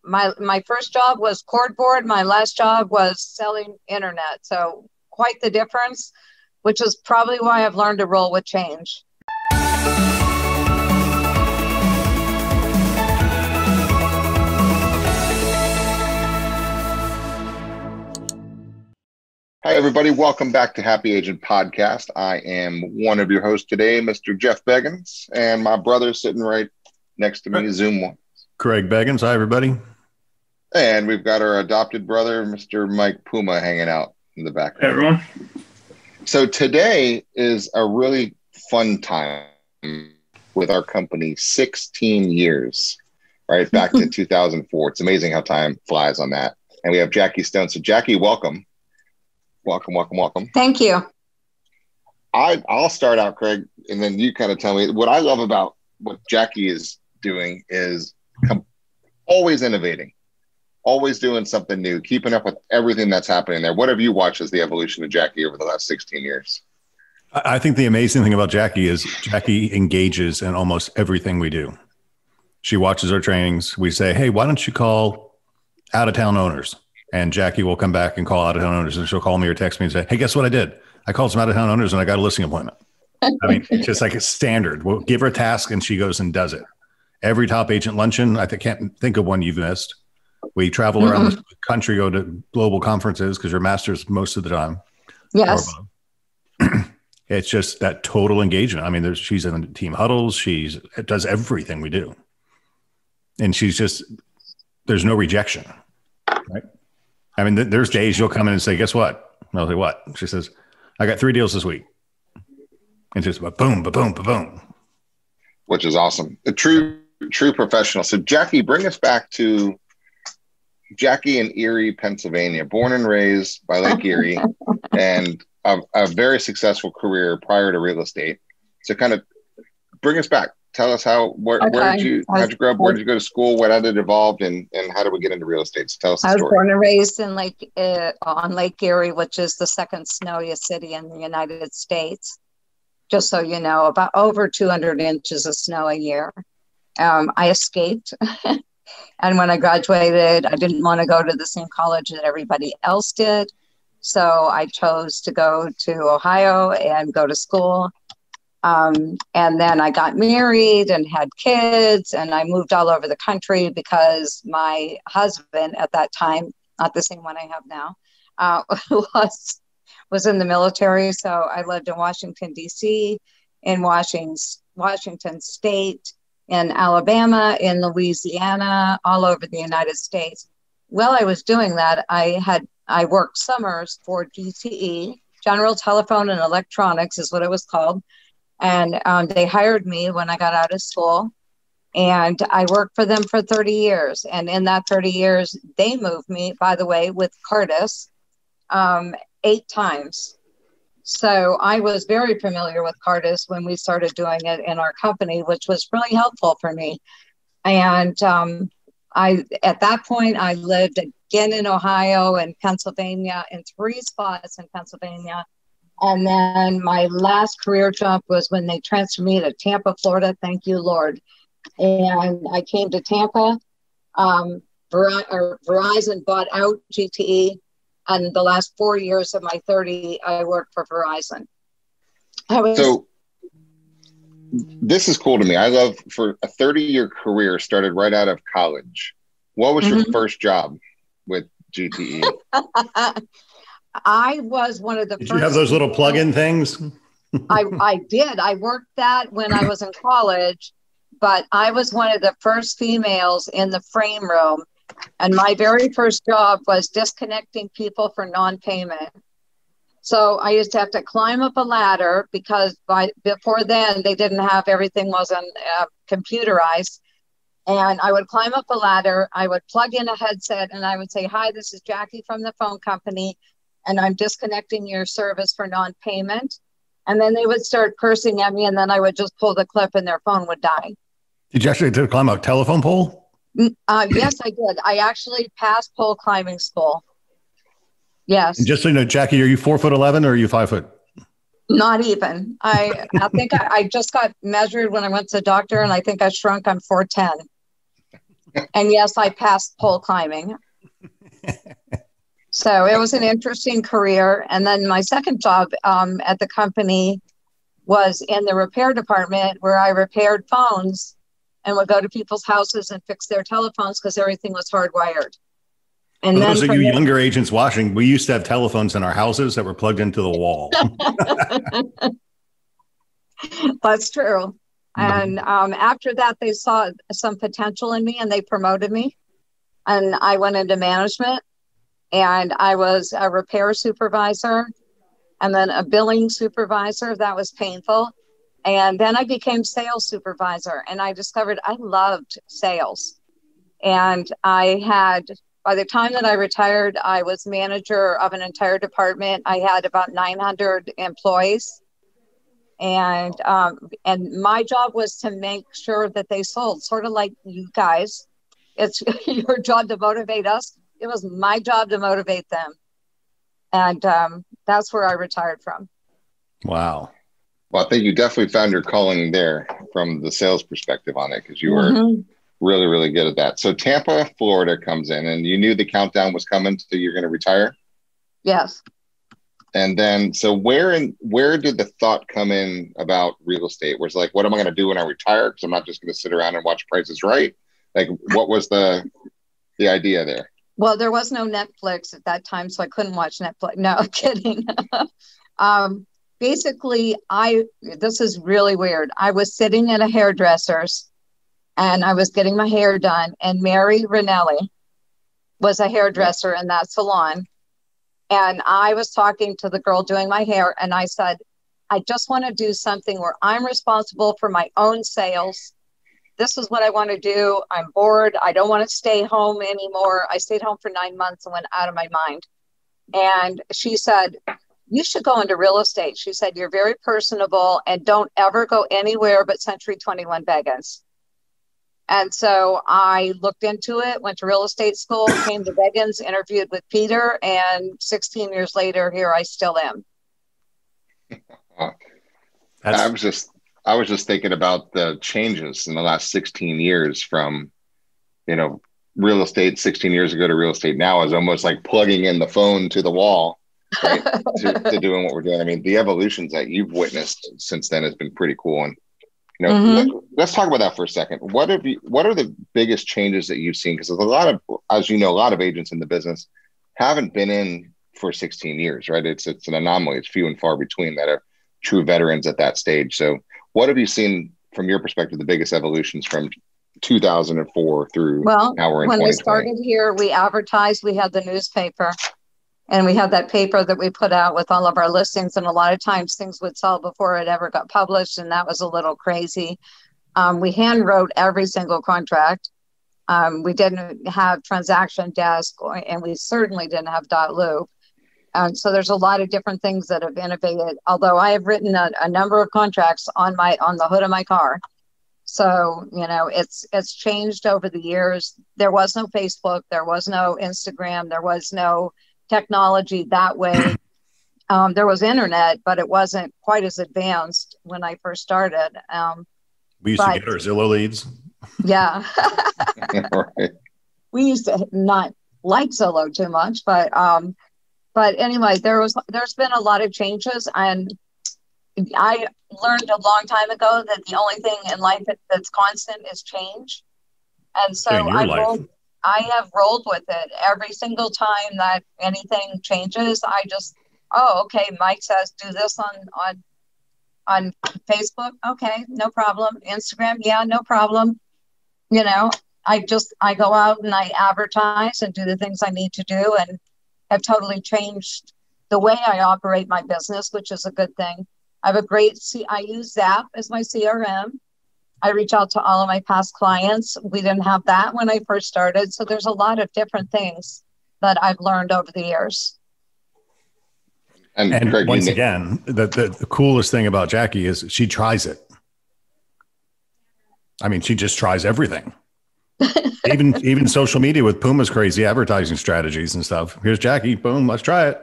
my first job was cordboard. My last job was selling internet. So quite the difference, which is probably why I've learned to roll with change. Hi, everybody. Welcome back to Happy Agent Podcast. I am one of your hosts today, Mr. Jeff Beggins, and my brother sitting right next to me, Zoom. Craig Beggins. Hi, everybody. And we've got our adopted brother, Mr. Mike Puma, hanging out in the background. Hey, everyone. So today is a really fun time with our company, 16 years, right? Back to 2004. It's amazing how time flies on that. And we have Jaci Stone. So Jaci, welcome. Welcome. Thank you. I'll start out, Craig, and then you kind of tell me. What I love about what Jaci is doing is always innovating, always doing something new, keeping up with everything that's happening there. What have you watched as the evolution of Jaci over the last 16 years? I think the amazing thing about Jaci is Jaci engages in almost everything we do. She watches our trainings. We say, hey, why don't you call out-of-town owners? And Jaci will come back and call out-of-town owners, and she'll call me or text me and say, hey, guess what I did? I called some out-of-town owners and I got a listing appointment. I mean, it's just like a standard. We'll give her a task and she goes and does it. Every top agent luncheon, I can't think of one you've missed. We travel around the country, go to global conferences because you're masters most of the time. Yes. It's just that total engagement. I mean, she's in the team huddles. It does everything we do. And there's no rejection, right? I mean, there's days you'll come in and say, guess what? And I'll say, what? She says, I got 3 deals this week. And just boom, ba-boom, ba-boom. Which is awesome. A true professional. So Jaci, bring us back to Jaci in Erie, Pennsylvania, born and raised by Lake Erie, and a very successful career prior to real estate. So kind of bring us back. Tell us where did you grow up? Where did you go to school? What had it evolved, and how did we get into real estate? So tell us the story. I was born and raised in on Lake Erie, which is the second snowiest city in the United States. Just so you know, about over 200 inches of snow a year. I escaped. And when I graduated, I didn't want to go to the same college that everybody else did. So I chose to go to Ohio and go to school. And then I got married and had kids, and I moved all over the country because my husband at that time, not the same one I have now, was in the military. So I lived in Washington, D.C., in Washington State, in Alabama, in Louisiana, all over the United States. While I was doing that, I worked summers for GTE, General Telephone and Electronics is what it was called. And they hired me when I got out of school, and I worked for them for 30 years. And in that 30 years, they moved me, by the way, with Cardis 8 times. So I was very familiar with Cardis when we started doing it in our company, which was really helpful for me. And at that point, I lived again in Ohio and Pennsylvania, in 3 spots in Pennsylvania. And then my last career job was when they transferred me to Tampa, Florida. Thank you, Lord. And I came to Tampa. Verizon bought out GTE. And the last 4 years of my 30, I worked for Verizon. So this is cool to me. I love, for a 30-year career, started right out of college. What was your first job with GTE? I was one of the first. Did you have those little plug-in things? I did. I worked that when I was in college, but I was one of the first females in the frame room. And my very first job was disconnecting people for non-payment. So I used to have to climb up a ladder because before then they didn't have, everything wasn't computerized. And I would climb up a ladder, I would plug in a headset, and I would say, hi, this is Jaci from the phone company, and I'm disconnecting your service for non-payment. And then they would start cursing at me, and then I would just pull the clip and their phone would die. Did you actually climb a telephone pole? Yes, I did. I actually passed pole climbing school. Yes. And just so you know, Jaci, are you 4'11" or are you 5 foot? Not even. I think I just got measured when I went to the doctor, and I think I shrunk. I'm 4'10". And yes, I passed pole climbing. So it was an interesting career. And then my second job at the company was in the repair department, where I repaired phones and would go to people's houses and fix their telephones because everything was hardwired. And for then those of you younger agents watching, we used to have telephones in our houses that were plugged into the wall. That's true. And after that, they saw some potential in me and they promoted me. And I went into management, and I was a repair supervisor and then a billing supervisor. That was painful. And then I became sales supervisor, and I discovered I loved sales. And by the time that I retired, I was manager of an entire department. I had about 900 employees. And my job was to make sure that they sold, sort of like you guys. It's your job to motivate us. It was my job to motivate them. And that's where I retired from. Wow. Well, I think you definitely found your calling there from the sales perspective on it, because you were really, really good at that. So Tampa, Florida comes in, and you knew the countdown was coming, so you're going to retire? Yes. And then, so where did the thought come in about real estate? Where it's like, what am I going to do when I retire? Because I'm not just going to sit around and watch Price is Right. Like, what was the idea there? Well, there was no Netflix at that time, so I couldn't watch Netflix. No, I'm kidding. Basically, this is really weird. I was sitting at a hairdresser's, and I was getting my hair done, and Mary Ranelli was a hairdresser in that salon. And I was talking to the girl doing my hair, and I said, I just want to do something where I'm responsible for my own sales. This is what I want to do. I'm bored. I don't want to stay home anymore. I stayed home for 9 months and went out of my mind. And she said, you should go into real estate. She said, you're very personable, and don't ever go anywhere but Century 21 Beggins. And so I looked into it, went to real estate school, came to Beggins, interviewed with Peter, and 16 years later, here I still am. I was just thinking about the changes in the last 16 years from, real estate 16 years ago to real estate now is almost like plugging in the phone to the wall, right? to doing what we're doing. I mean, the evolutions that you've witnessed since then has been pretty cool. And let's talk about that for a second. What are the biggest changes that you've seen? Because there's a lot of, as you know, a lot of agents in the business haven't been in for 16 years, right? It's an anomaly. It's few and far between that are true veterans at that stage. So what have you seen from your perspective, the biggest evolutions from 2004 through now we're in 2020? When we started here, we advertised, we had the newspaper, and we had that paper that we put out with all of our listings. And a lot of times things would sell before it ever got published. And that was a little crazy. We hand wrote every single contract. We didn't have transaction desk, and we certainly didn't have dot loop. So there's a lot of different things that have innovated, although I have written a number of contracts on the hood of my car. So, it's changed over the years. There was no Facebook, there was no Instagram, there was no technology that way. There was internet, but it wasn't quite as advanced when I first started. We used to get our Zillow leads. Yeah. Right. We used to not like Zillow too much, but anyway, there's been a lot of changes, and I learned a long time ago that the only thing in life that's constant is change. And so I have rolled with it every single time that anything changes. I just, okay, Mike says do this on Facebook. Okay, no problem. Instagram, yeah, no problem. I go out and I advertise and do the things I need to do, and have totally changed the way I operate my business, which is a good thing. I have I use Zap as my CRM. I reach out to all of my past clients. We didn't have that when I first started. So there's a lot of different things that I've learned over the years. And Craig, once again, the coolest thing about Jaci is she tries it. I mean, she just tries everything. even social media with Puma's crazy advertising strategies and stuff. Here's Jaci, boom, let's try it.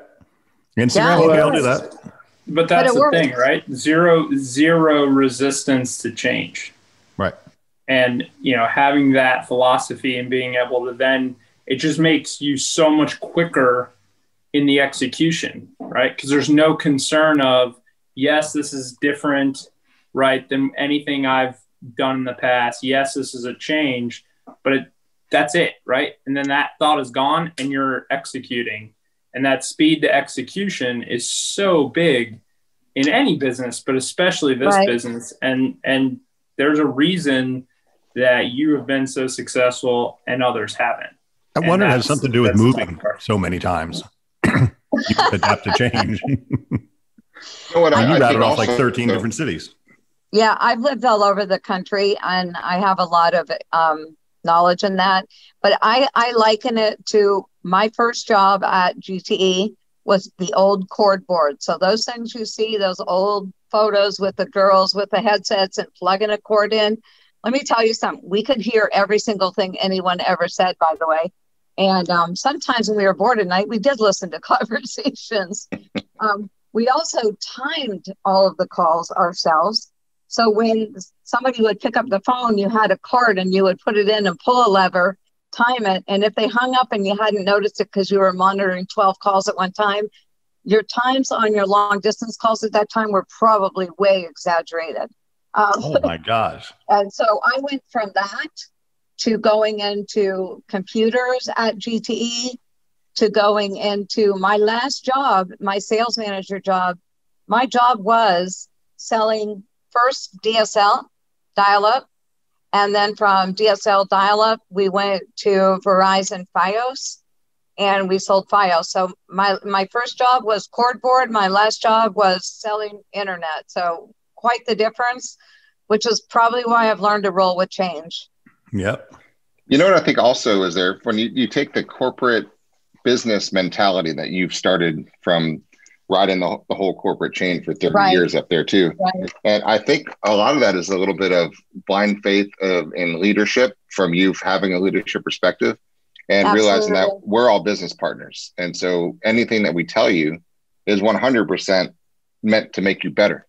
Instagram, I'll do that. But that's the thing, right? Zero resistance to change. Right. And, having that philosophy and being able to then, it just makes you so much quicker in the execution, right? Because there's no concern of, yes, this is different, right, than anything I've done in the past. Yes, this is a change, but that's it, right? And then that thought is gone and you're executing. And that speed to execution is so big in any business, but especially this business. And there's a reason that you have been so successful and others haven't. I wonder it has something to do with moving so many times. You adapt to change. You rattled off like 13 different cities. Yeah, I've lived all over the country and I have a lot of knowledge in that. But I liken it to my first job at GTE was the old cord board. So those things you see, those old photos with the girls with the headsets and plugging a cord in. Let me tell you something. We could hear every single thing anyone ever said, by the way. And sometimes when we were bored at night, we did listen to conversations. We also timed all of the calls ourselves. So when somebody would pick up the phone, you had a card and you would put it in and pull a lever, time it. And if they hung up and you hadn't noticed it because you were monitoring 12 calls at one time, your times on your long distance calls at that time were probably way exaggerated. Oh my gosh. And so I went from that to going into computers at GTE to going into my last job, my sales manager job. My job was selling first DSL dial-up, and then from DSL dial-up, we went to Verizon Fios, and we sold Fios. So my first job was cordboard. My last job was selling internet. So quite the difference, which is probably why I've learned to roll with change. Yep. You know what I think also is there, when you take the corporate business mentality that you've started from riding the whole corporate chain for 30 years up there too. Right. And I think a lot of that is a little bit of blind faith in leadership from you having a leadership perspective and realizing that we're all business partners. And so anything that we tell you is 100% meant to make you better.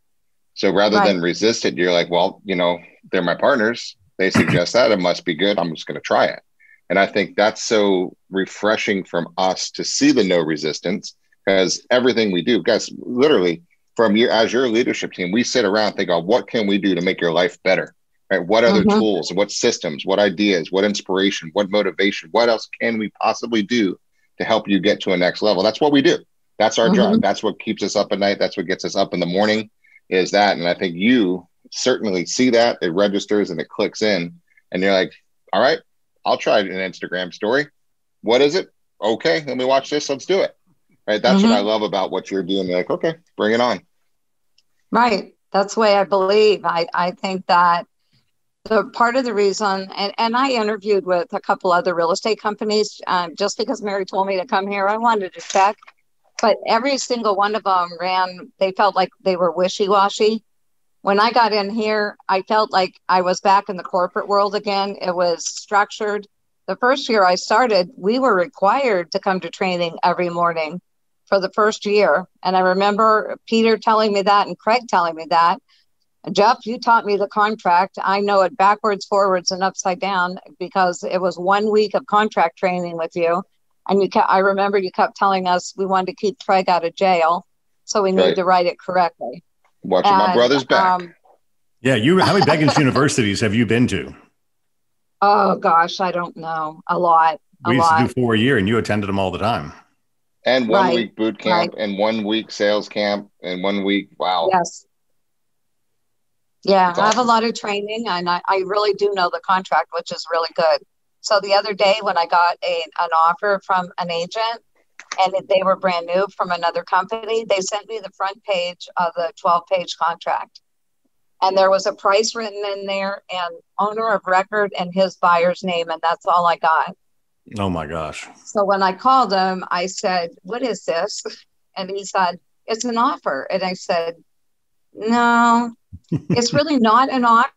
So rather than resist it, you're like, well, they're my partners. They suggest that it must be good. I'm just going to try it. And I think that's so refreshing from us to see the no resistance, because everything we do, guys, literally from as your leadership team, we sit around and think, oh, what can we do to make your life better? Right? What other tools, what systems, what ideas, what inspiration, what motivation, what else can we possibly do to help you get to a next level? That's what we do. That's our job. That's what keeps us up at night. That's what gets us up in the morning, is that. And I think you certainly see that. It registers and it clicks in, and you're like, all right, I'll try an Instagram story. What is it? Okay, let me watch this. Let's do it. Right. That's what I love about what you're doing. You're like, okay, bring it on. Right. That's the way I believe. I think that the part of the reason, and I interviewed with a couple other real estate companies, just because Mary told me to come here, I wanted to check, but every single one of them they felt like they were wishy-washy. When I got in here, I felt like I was back in the corporate world again. It was structured. The first year I started, we were required to come to training every morning for the first year. And I remember Peter telling me that and Craig telling me that. Jeff, you taught me the contract. I know it backwards, forwards, and upside down because it was 1 week of contract training with you. And I remember you kept telling us we wanted to keep Craig out of jail, so we need to write it correctly. Watching my brother's back. Yeah, how many Beggins universities have you been to? Oh, gosh, I don't know. A lot. We used to do 4 a year, and you attended them all the time. And 1 week boot camp and 1 week sales camp and 1 week. Wow. Yes. Yeah, I have a lot of training, and I really do know the contract, which is really good. So the other day when I got an offer from an agent, and they were brand new from another company, they sent me the front page of the 12-page contract. And there was a price written in there and owner of record and his buyer's name, and that's all I got. Oh my gosh. So when I called him, I said, what is this? And he said, it's an offer. And I said, no, it's really not an offer.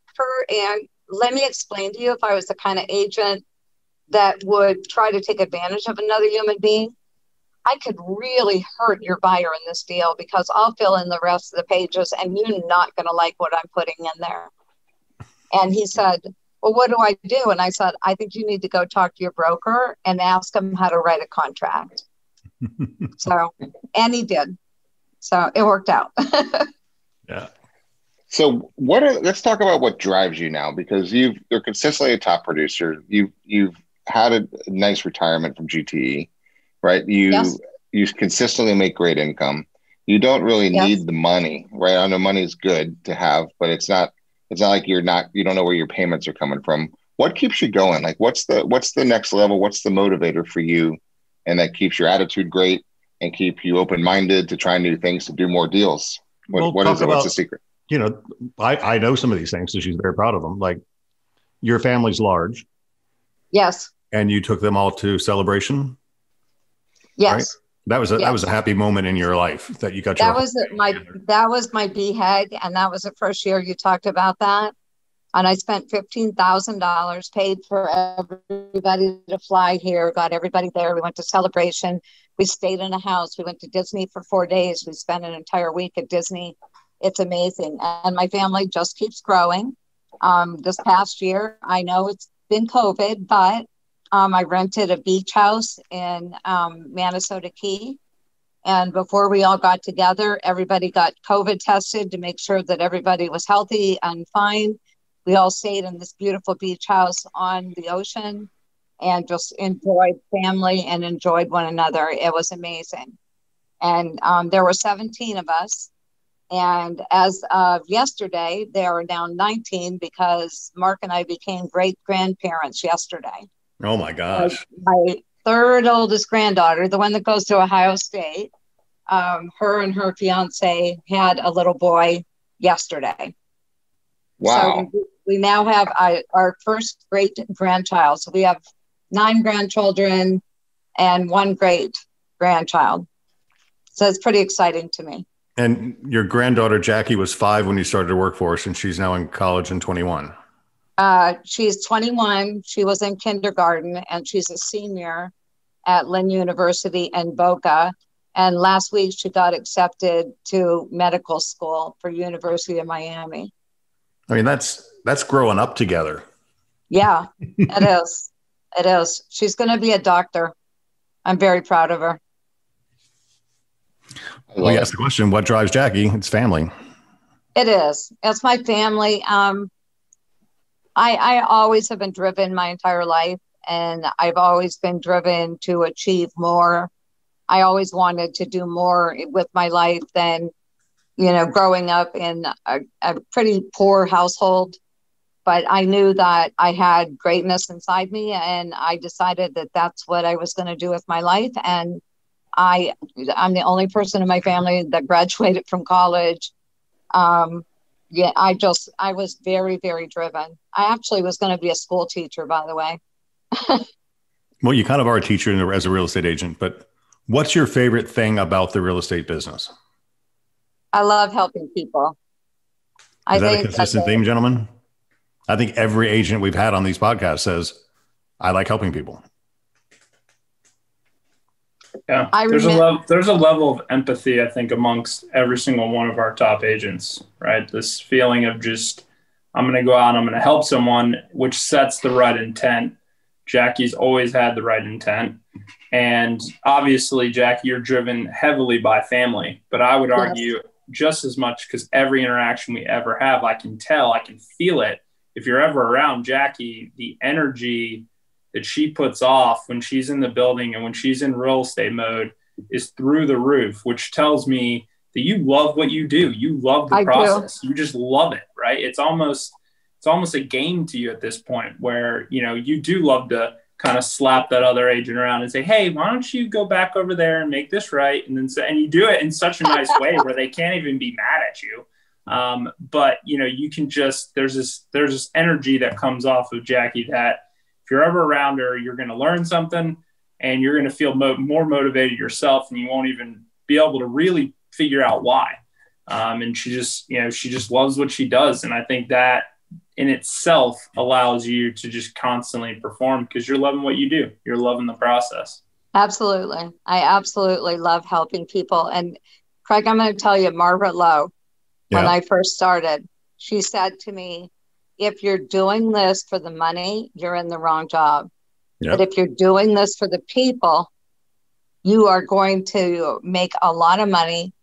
And let me explain to you, if I was the kind of agent that would try to take advantage of another human being, I could really hurt your buyer in this deal because I'll fill in the rest of the pages and you're not going to like what I'm putting in there. And he said, well, what do I do? And I said, I think you need to go talk to your broker and ask him how to write a contract. So, and he did. So it worked out. Yeah. So let's talk about what drives you now, because you're consistently a top producer. You've had a nice retirement from GTE, right? Yes. You consistently make great income. You don't really need the money, right? I know money is good to have, but it's not like you don't know where your payments are coming from. What keeps you going? Like what's the next level? What's the motivator for you? And that keeps your attitude great and keep you open-minded to try new things, to do more deals. What is it? What's the secret? You know, I know some of these things, so she's very proud of them. Like your family's large. Yes. And you took them all to Celebration. Yes. Right? That was a happy moment in your life that you got that was my BHAG, and that was the first year you talked about that. And I spent $15,000, paid for everybody to fly here, got everybody there. We went to Celebration. We stayed in a house. We went to Disney for 4 days. We spent an entire week at Disney. It's amazing. And my family just keeps growing. This past year, I know it's been COVID, but I rented a beach house in Manasota Key. And before we all got together, everybody got COVID tested to make sure that everybody was healthy and fine. We all stayed in this beautiful beach house on the ocean and just enjoyed family and enjoyed one another. It was amazing. And there were 17 of us. And as of yesterday, there are now 19 because Mark and I became great grandparents yesterday. Oh my gosh. My third oldest granddaughter, the one that goes to Ohio State, her and her fiance had a little boy yesterday. Wow. So we now have our first great grandchild. So we have 9 grandchildren and 1 great grandchild. So it's pretty exciting to me. And your granddaughter, Jaci, was 5 when you started to work for us, and she's now in college and 21. She's 21. She was in kindergarten, and she's a senior at Lynn University in Boca. And last week, she got accepted to medical school for University of Miami. I mean, that's growing up together. Yeah, it is. It is. She's going to be a doctor. I'm very proud of her. Well, you asked the question, what drives Jaci? It's family. It is. It's my family. I always have been driven my entire life, and I've always been driven to achieve more. I always wanted to do more with my life than, growing up in a pretty poor household. But I knew that I had greatness inside me, and I decided that that's what I was going to do with my life. And I'm the only person in my family that graduated from college. I was very, very driven. I actually was going to be a school teacher, by the way. Well, you kind of are a teacher as a real estate agent, but what's your favorite thing about the real estate business? I love helping people. Is that a consistent theme, gentlemen? I think every agent we've had on these podcasts says, I like helping people. Yeah, there's a level of empathy, I think, amongst every single one of our top agents, right? This feeling of just, I'm going to go out, I'm going to help someone, which sets the right intent. Jaci's always had the right intent. And obviously, Jaci, you're driven heavily by family, but I would argue just as much, because every interaction we ever have, I can tell, I can feel it. If you're ever around Jaci, the energy that she puts off when she's in the building and when she's in real estate mode is through the roof, which tells me that you love what you do. You love the process. You just love it, right? It's almost a game to you at this point where, you do love to kind of slap that other agent around and say, hey, why don't you go back over there and make this right? And then and you do it in such a nice way where they can't even be mad at you. But you can just, there's this energy that comes off of Jaci that if you're ever around her, you're going to learn something and you're going to feel more motivated yourself, and you won't even be able to really figure out why. And she just loves what she does. And I think that in itself allows you to just constantly perform because you're loving what you do. You're loving the process. Absolutely. I absolutely love helping people. And Craig, I'm going to tell you, Margaret Lowe, when I first started, she said to me, if you're doing this for the money, you're in the wrong job. Yep. But if you're doing this for the people, you are going to make a lot of money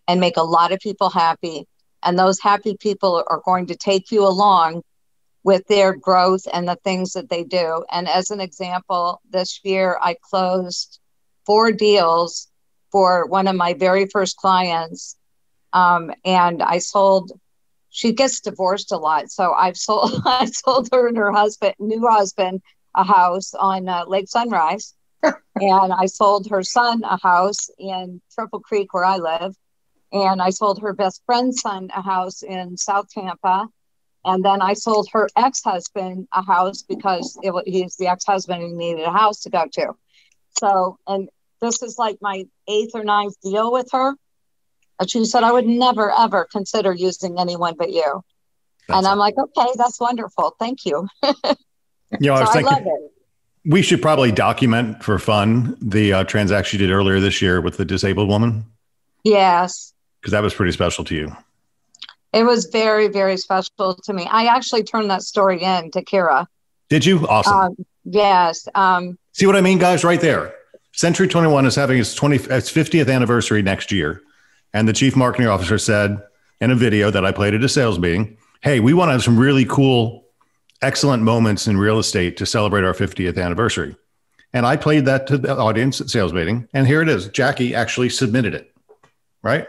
and make a lot of people happy. And those happy people are going to take you along with their growth and the things that they do. And as an example, this year I closed 4 deals for one of my very first clients. And I sold, she gets divorced a lot. So I sold her and her new husband, a house on Lake Sunrise. And I sold her son a house in Triple Creek where I live. And I sold her best friend's son a house in South Tampa. And then I sold her ex-husband a house because he's the ex-husband and needed a house to go to. So, and this is like my 8th or 9th deal with her. And she said, I would never, ever consider using anyone but you. And I'm like, okay, that's wonderful. Thank you. I was thinking, I love it. We should probably document for fun the transaction you did earlier this year with the disabled woman. Yes. Because that was pretty special to you. It was very, very special to me. I actually turned that story in to Kira. Did you? Awesome. Yes. See what I mean, guys? Right there. Century 21 is having its 50th anniversary next year. And the chief marketing officer said in a video that I played at a sales meeting, hey, we want to have some really cool, excellent moments in real estate to celebrate our 50th anniversary. And I played that to the audience at sales meeting. And here it is. Jaci actually submitted it. Right?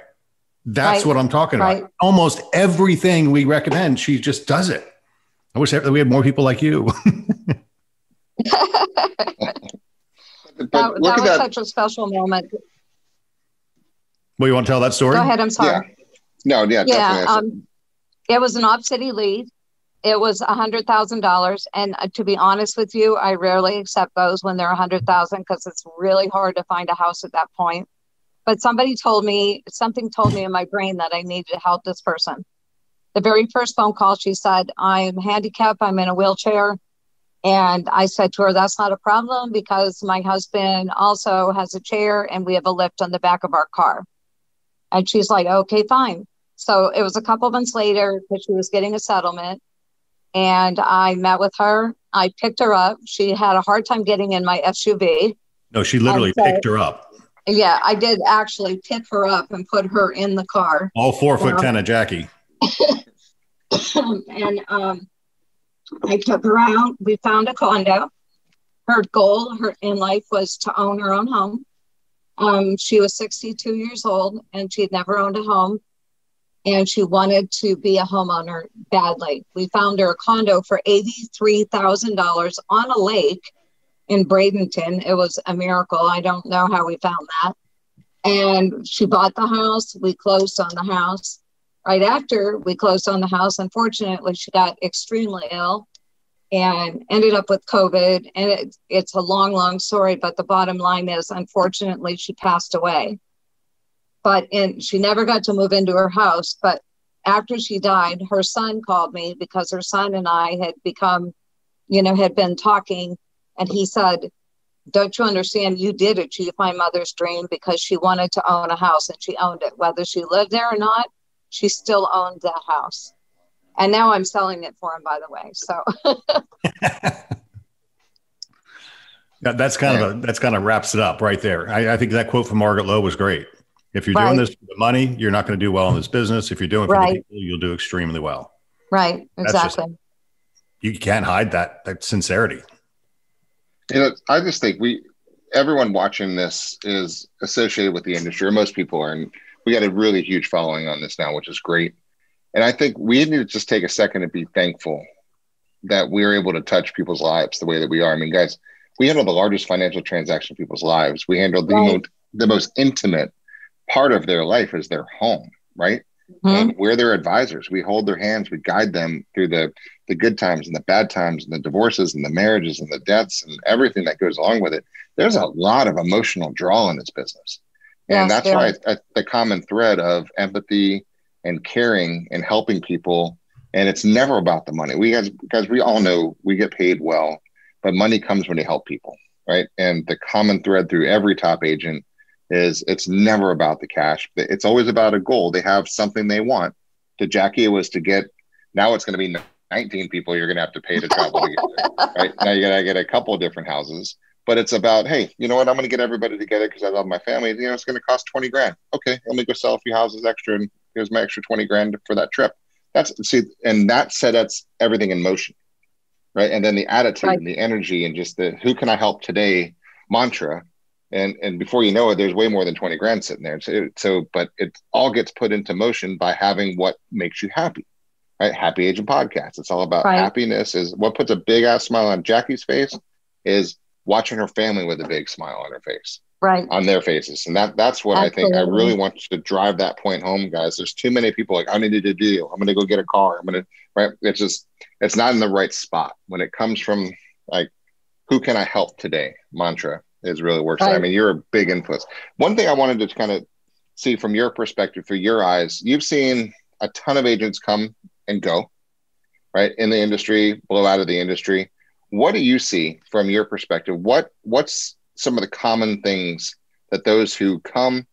That's what I'm talking about. Almost everything we recommend, she just does it. I wish we had more people like you. But that was such a special moment. Well, you want to tell that story? Go ahead. I'm sorry. Yeah. No, yeah. Definitely. It was an off-city lead. It was $100,000. And to be honest with you, I rarely accept those when they're $100,000 because it's really hard to find a house at that point. But something told me in my brain that I needed to help this person. The very first phone call, she said, I'm handicapped. I'm in a wheelchair. And I said to her, that's not a problem because my husband also has a chair and we have a lift on the back of our car. And she's like, okay, fine. So it was a couple of months later because she was getting a settlement. And I met with her. I picked her up. She had a hard time getting in my SUV. No, she literally picked her up. Yeah, I did actually pick her up and put her in the car. All 4'10" of Jaci. And I took her out. We found a condo. Her goal in life was to own her own home. She was 62 years old and she'd never owned a home. And she wanted to be a homeowner badly. We found her a condo for $83,000 on a lake in Bradenton. It was a miracle. I don't know how we found that. And she bought the house. We closed on the house. Right after we closed on the house, unfortunately, she got extremely ill and ended up with COVID. And it's a long, long story. But the bottom line is, unfortunately, she passed away. She never got to move into her house. But after she died, her son called me because her son and I had had been talking. And he said, don't you understand? You did achieve my mother's dream because she wanted to own a house and she owned it. Whether she lived there or not, she still owned that house. And now I'm selling it for him, by the way. So that's kind of wraps it up right there. I think that quote from Margaret Lowe was great. If you're doing this for the money, you're not going to do well in this business. If you're doing it for the people, you'll do extremely well. Right. Exactly. You can't hide that sincerity. I just think everyone watching this is associated with the industry, or most people are, and we got a really huge following on this now, which is great. And I think we need to just take a second to be thankful that we're able to touch people's lives the way that we are. I mean, guys, we handle the largest financial transaction in people's lives. We handle the most intimate part of their life is their home, right? Mm-hmm. And we're their advisors. We hold their hands. We guide them through the good times and the bad times and the divorces and the marriages and the deaths and everything that goes along with it. There's a lot of emotional draw in this business. And that's why the common thread of empathy and caring and helping people. And it's never about the money. We all know we get paid well, but money comes when you help people, right? And the common thread through every top agent is it's never about the cash. It's always about a goal. They have something they want. To Jaci, it was to get, now it's going to be 19 people you're going to have to pay to travel together, right? Now you got to get a couple of different houses, but it's about, hey, you know what? I'm going to get everybody together because I love my family. You know, it's going to cost 20 grand. Okay. Let me go sell a few houses extra and here's my extra 20 grand for that trip. And that sets everything in motion, right? And then the attitude and the energy and just the, who can I help today mantra. And before you know it, there's way more than 20 grand sitting there. But it all gets put into motion by having what makes you happy, right? Happy Agent Podcast. It's all about happiness. Is what puts a big ass smile on Jackie's face is watching her family with a big smile on her face, right? On their faces. And that's what I think. I really want to drive that point home, guys. There's too many people like, I needed a deal. I'm going to go get a car. Right? It's not in the right spot when it comes from like, who can I help today? Mantra is really works. Right. I mean, you're a big influence. One thing I wanted to kind of see from your perspective, through your eyes, you've seen a ton of agents come and go, right? In the industry, blow out of the industry. What do you see from your perspective? What's some of the common things that those who come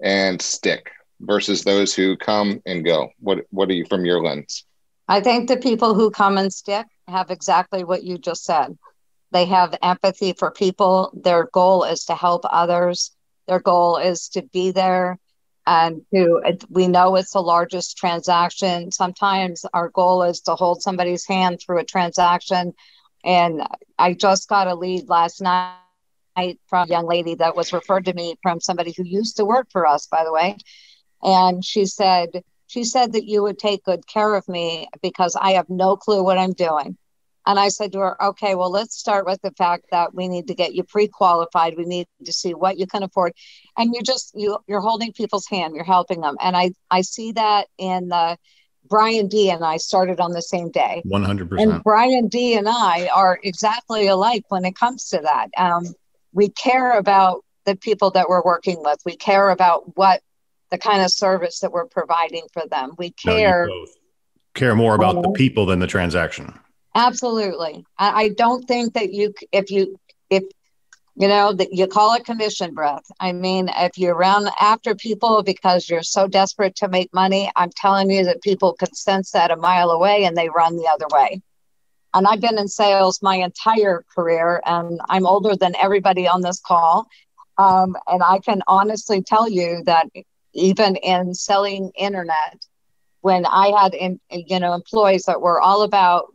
and stick versus those who come and go? What are you from your lens? I think the people who come and stick have exactly what you just said. They have empathy for people. Their goal is to help others. Their goal is to be there. And we know it's the largest transaction. Sometimes our goal is to hold somebody's hand through a transaction. And I just got a lead last night from a young lady that was referred to me from somebody who used to work for us, by the way. And she said that you would take good care of me because I have no clue what I'm doing. And I said to her, okay, well, let's start with the fact that we need to get you pre-qualified. We need to see what you can afford. And you're holding people's hand, you're helping them. And I see that in Brian D. and I started on the same day. 100%. And Brian D. and I are exactly alike when it comes to that. We care about the people that we're working with. We care about what the kind of service that we're providing for them. We care. No, you both care more about the people than the transaction. Absolutely. I don't think that if that you call it commission breath. I mean, if you're around after people because you're so desperate to make money, I'm telling you that people can sense that a mile away and they run the other way. And I've been in sales my entire career, and I'm older than everybody on this call. And I can honestly tell you that even in selling internet, when I had employees that were all about,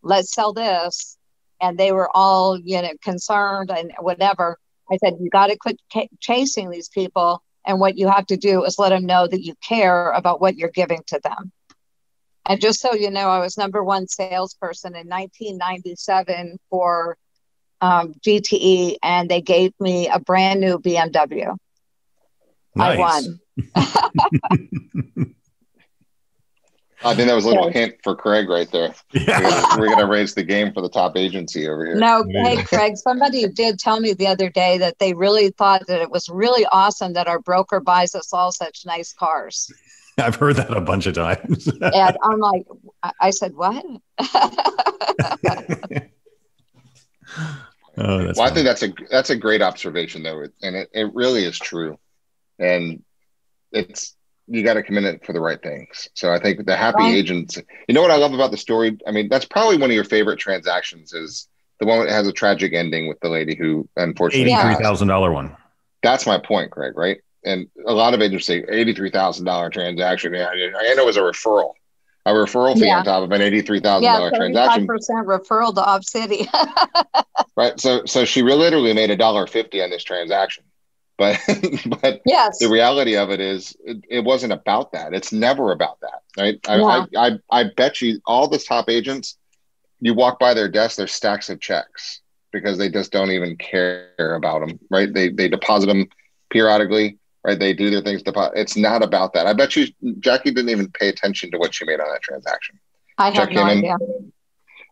let's sell this, and they were all, concerned and whatever, I said, you got to quit chasing these people. And what you have to do is let them know that you care about what you're giving to them. And just so you know, I was #1 salesperson in 1997 for GTE, and they gave me a brand new BMW. Nice. I won. I think that was a little hint for Craig right there. Yeah. We're gonna raise the game for the top agency over here. No, hey, Craig, somebody did tell me the other day that they really thought that it was really awesome that our broker buys us all such nice cars. I've heard that a bunch of times. And I'm like, I said, what? Well, I think that's a great observation, though, and it really is true. And you got to come in it for the right things. So I think the happy agents, you know what I love about the story? I mean, that's probably one of your favorite transactions is the one that has a tragic ending with the lady who unfortunately $83,000 one. That's my point, Craig, right? And a lot of agents say $83,000 transaction. Yeah, I know it was a referral fee on top of an $83,000 transaction. 35% referral to Off City. Right. So she literally made $1.50 on this transaction. But yes, the reality of it is it wasn't about that. It's never about that. Right. Yeah. I bet you all the top agents, you walk by their desk, there's stacks of checks because they just don't even care about them. Right. They deposit them periodically. Right. They do their things. It's not about that. I bet you Jackie didn't even pay attention to what she made on that transaction. I have no idea.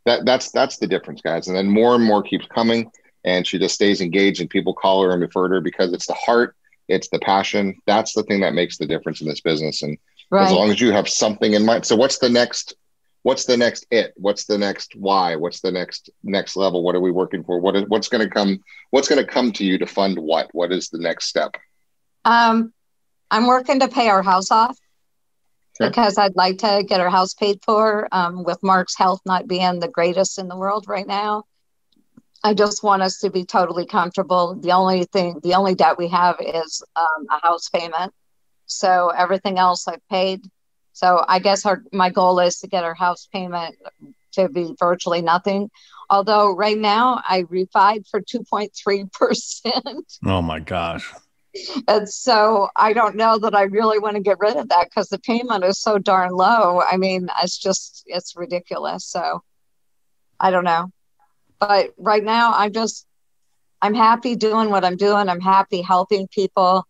That's the difference, guys. And then more and more keeps coming. And she just stays engaged and people call her and refer to her because it's the heart, it's the passion. That's the thing that makes the difference in this business. And as long as you have something in mind. So what's the next What's the next What's the next why? What's the next level? What are we working for? What's going to come? What's going to come to you to fund what? What is the next step? I'm working to pay our house off. because I'd like to get her house paid for. With Mark's health not being the greatest in the world right now, I just want us to be totally comfortable. The only debt we have is a house payment. So everything else I've paid. So I guess my goal is to get her house payment to be virtually nothing. Although right now I refied for 2.3%. Oh my gosh. And so I don't know that I really want to get rid of that because the payment is so darn low. I mean, it's ridiculous. So I don't know. But right now I'm happy doing what I'm doing. I'm happy helping people.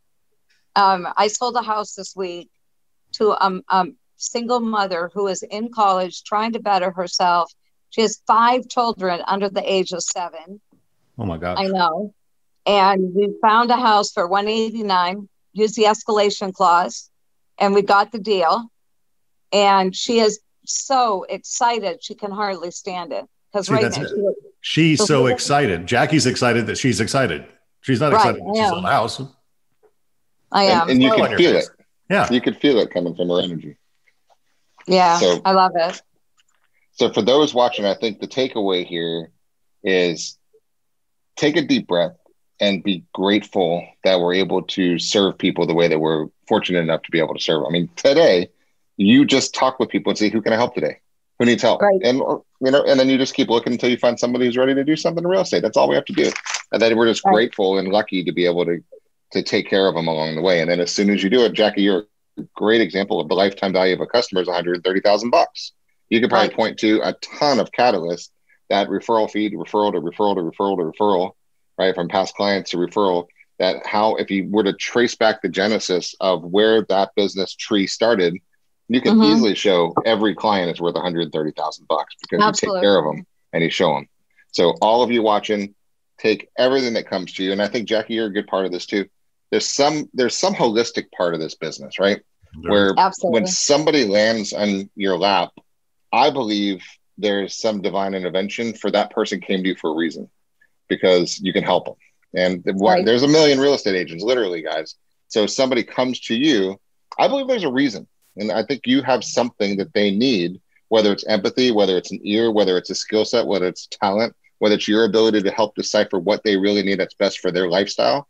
I sold a house this week to a single mother who is in college trying to better herself. She has 5 children under the age of 7. Oh my gosh. I know. And we found a house for $189, used the escalation clause, and we got the deal. And she is so excited she can hardly stand it. Because right now she's so excited. Jackie's excited that she's excited. She's not excited that she sold a house. I am. And you can feel it. Yeah. You could feel it coming from her energy. Yeah, so, I love it. So for those watching, I think the takeaway here is take a deep breath and be grateful that we're able to serve people the way that we're fortunate enough to be able to serve them. I mean, today, you just talk with people and say, who can I help today? Who needs help? Right. And, and then you just keep looking until you find somebody who's ready to do something in real estate. That's all we have to do. And then we're just grateful and lucky to be able to take care of them along the way. And then as soon as you do it, Jackie, you're a great example of the lifetime value of a customer is $130,000. You could probably point to a ton of catalysts, that referral feed, referral to referral to referral to referral, right? From past clients to referral, that how, if you were to trace back the genesis of where that business tree started, you can easily show every client is worth $130,000 because you take care of them and you show them. So all of you watching, take everything that comes to you. And I think, Jackie, you're a good part of this too. There's some holistic part of this business, right? Where when somebody lands on your lap, I believe there's some divine intervention for that person came to you for a reason, because you can help them. And there's a million real estate agents, literally, guys. So if somebody comes to you, I believe there's a reason. And I think you have something that they need, whether it's empathy, whether it's an ear, whether it's a skill set, whether it's talent, whether it's your ability to help decipher what they really need that's best for their lifestyle.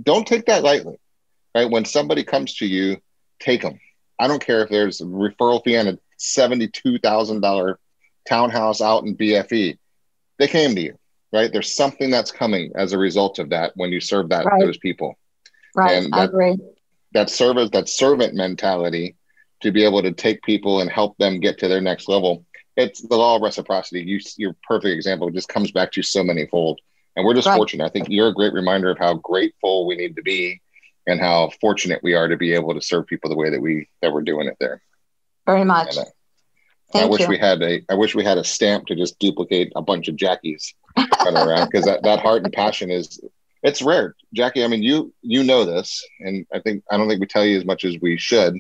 Don't take that lightly, right? When somebody comes to you, take them. I don't care if there's a referral fee on a $72,000 townhouse out in BFE. They came to you, right? There's something that's coming as a result of that when you serve those people. Right, and I agree. That service, that servant mentality to be able to take people and help them get to their next level. It's the law of reciprocity. You're a perfect example. It just comes back to you so many fold. And we're just fortunate. I think you're a great reminder of how grateful we need to be and how fortunate we are to be able to serve people the way that we're doing it there. Very much. I wish we had a stamp to just duplicate a bunch of Jackies running around, because that heart and passion it's rare. Jackie, I mean, you know this, and I don't think we tell you as much as we should.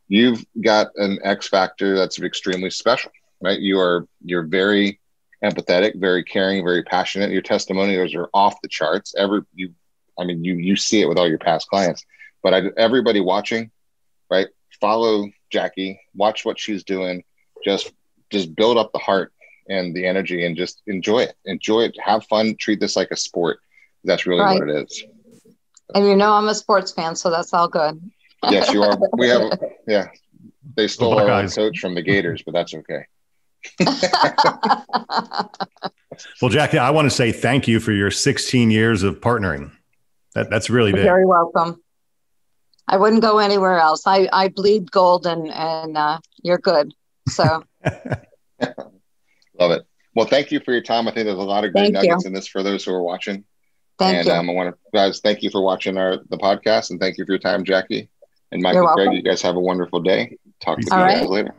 You've got an X factor that's extremely special, right? You're very empathetic, very caring, very passionate. Your testimonials are off the charts. You see it with all your past clients. But everybody watching, right? Follow Jackie, watch what she's doing. Just build up the heart and the energy, and just enjoy it. Have fun. Treat this like a sport. That's really what it is. And I'm a sports fan, so that's all good. Yes, you are. We have, they stole our own coach from the Gators, but that's okay. Well, Jackie, I want to say thank you for your 16 years of partnering. That's really big. You're very welcome. I wouldn't go anywhere else. I bleed gold, and you're good. So love it. Well, thank you for your time. I think there's a lot of great nuggets in this for those who are watching. Thank you. I want to, guys, thank you for watching the podcast, and thank you for your time, Jackie and Mike and Greg. You guys have a wonderful day. Talk to you guys later.